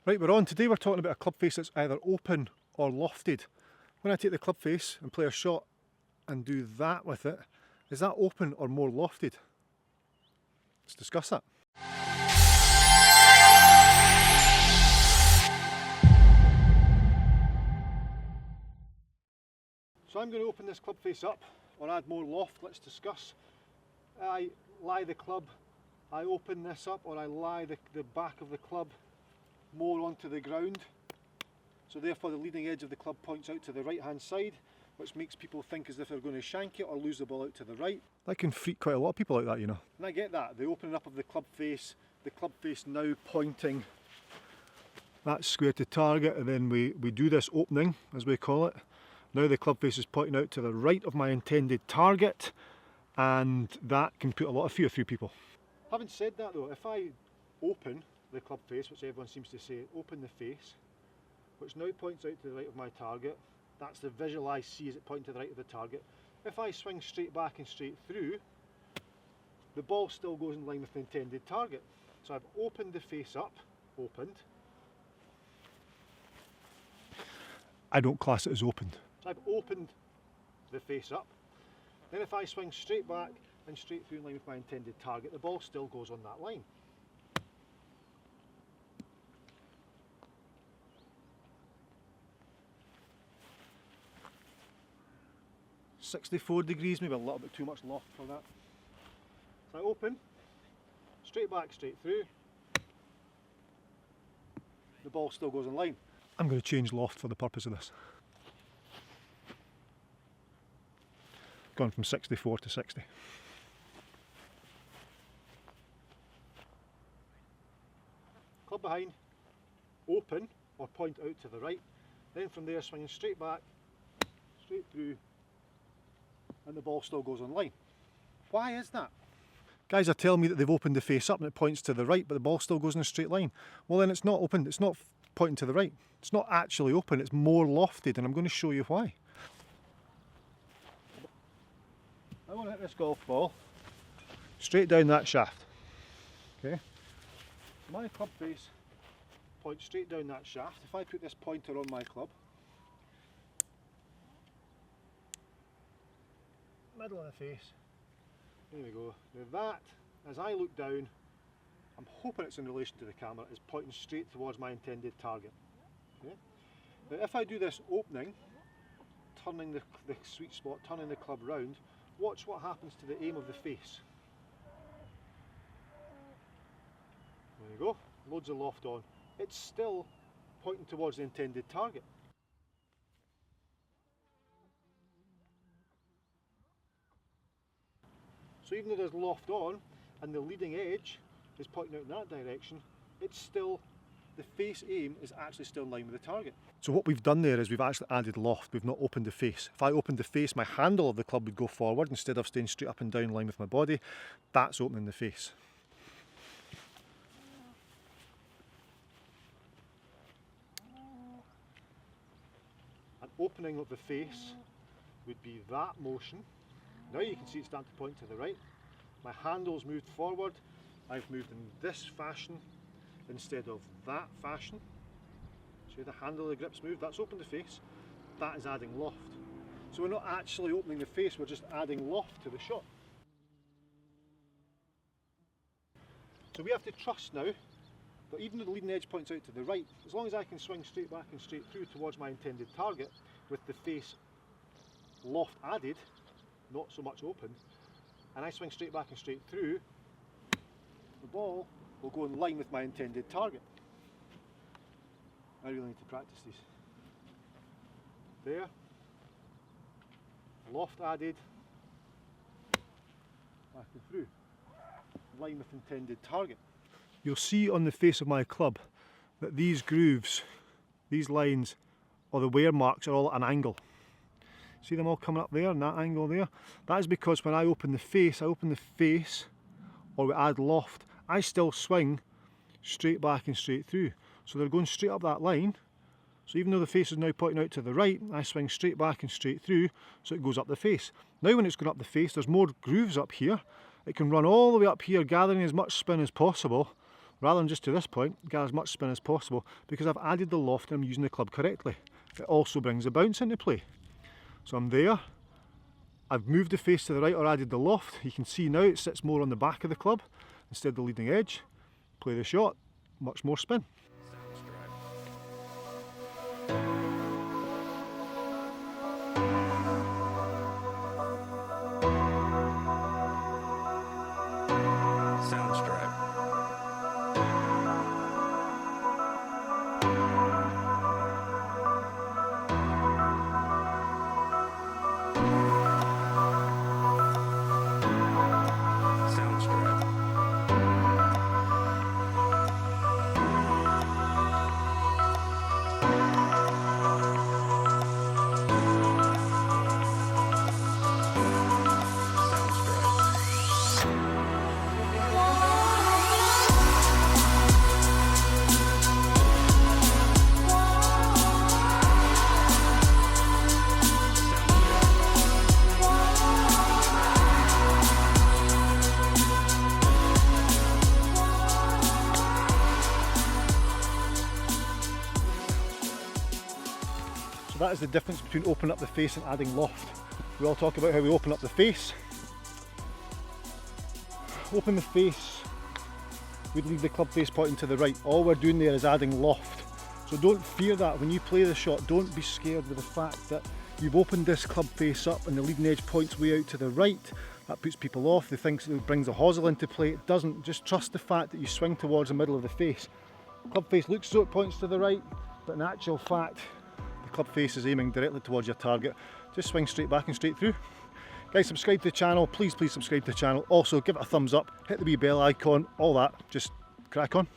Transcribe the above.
Right, we're on. Today we're talking about a club face that's either open or lofted. When I take the club face and play a shot and do that with it, is that open or more lofted? Let's discuss that. So I'm going to open this club face up or add more loft. Let's discuss. I lie the club, I open this up, or I lie the back of the club more onto the ground. So therefore the leading edge of the club points out to the right hand side, which makes people think as if they're going to shank it or lose the ball out to the right. That can freak quite a lot of people out, that, you know. And I get that, the opening up of the club face now pointing that square to target, and then we do this opening, as we call it. Now the club face is pointing out to the right of my intended target, and that can put a lot of fear through people. Having said that though, if I open the club face, which everyone seems to say, open the face, which now points out to the right of my target, that's the visual I see as it pointing to the right of the target. If I swing straight back and straight through, the ball still goes in line with the intended target. So I've opened the face up, opened. I don't class it as opened. So I've opened the face up. Then if I swing straight back and straight through in line with my intended target, the ball still goes on that line. .64 degrees, maybe a little bit too much loft for that. So I open, straight back, straight through, the ball still goes in line. I'm going to change loft for the purpose of this. Gone from 64 to 60. Club behind, open or point out to the right, then from there swinging straight back, straight through, and the ball still goes on line. Why is that? Guys are telling me that they've opened the face up and it points to the right, but the ball still goes in a straight line. Well then it's not open, it's not pointing to the right. It's not actually open, it's more lofted, and I'm going to show you why. I want to hit this golf ball straight down that shaft. Okay? My club face points straight down that shaft. If I put this pointer on my club, middle of the face, there we go. Now that, as I look down, I'm hoping it's in relation to the camera, is pointing straight towards my intended target. Okay? Now if I do this opening, turning the sweet spot, turning the club round, watch what happens to the aim of the face. There you go, loads of loft on. It's still pointing towards the intended target. So even though there's loft on and the leading edge is pointing out in that direction, it's still, the face aim is actually still in line with the target. So what we've done there is we've actually added loft, we've not opened the face. If I opened the face, my handle of the club would go forward instead of staying straight up and down in line with my body. That's opening the face. An opening of the face would be that motion. Now you can see it's starting to point to the right. My handle's moved forward. I've moved in this fashion instead of that fashion. See the handle of the grip's moved, that's opened the face. That is adding loft. So we're not actually opening the face, we're just adding loft to the shot. So we have to trust now that even though the leading edge points out to the right, as long as I can swing straight back and straight through towards my intended target with the face loft added, not so much opened, and I swing straight back and straight through, the ball will go in line with my intended target. I really need to practice these. There, loft added, back and through, in line with intended target. You'll see on the face of my club that these grooves, these lines, or the wear marks are all at an angle. See them all coming up there and that angle there? That is because when I open the face, or we add loft, I still swing straight back and straight through. So they're going straight up that line. So even though the face is now pointing out to the right, I swing straight back and straight through, so it goes up the face. Now when it's going up the face, there's more grooves up here. It can run all the way up here, gathering as much spin as possible, rather than just to this point, get as much spin as possible, because I've added the loft and I'm using the club correctly. It also brings the bounce into play. So I'm there, I've moved the face to the right or added the loft. You can see now it sits more on the back of the club instead of the leading edge. Play the shot, much more spin. That is the difference between opening up the face and adding loft. We all talk about how we open up the face. Open the face, we'd leave the club face pointing to the right. All we're doing there is adding loft. So don't fear that when you play the shot. Don't be scared with the fact that you've opened this club face up and the leading edge points way out to the right. That puts people off. They think it brings the hosel into play. It doesn't. Just trust the fact that you swing towards the middle of the face. Club face looks so it points to the right, but in actual fact, club face is aiming directly towards your target. Just swing straight back and straight through. Guys, subscribe to the channel. Please subscribe to the channel. Also, give it a thumbs up, hit the wee bell icon, all that. Just crack on.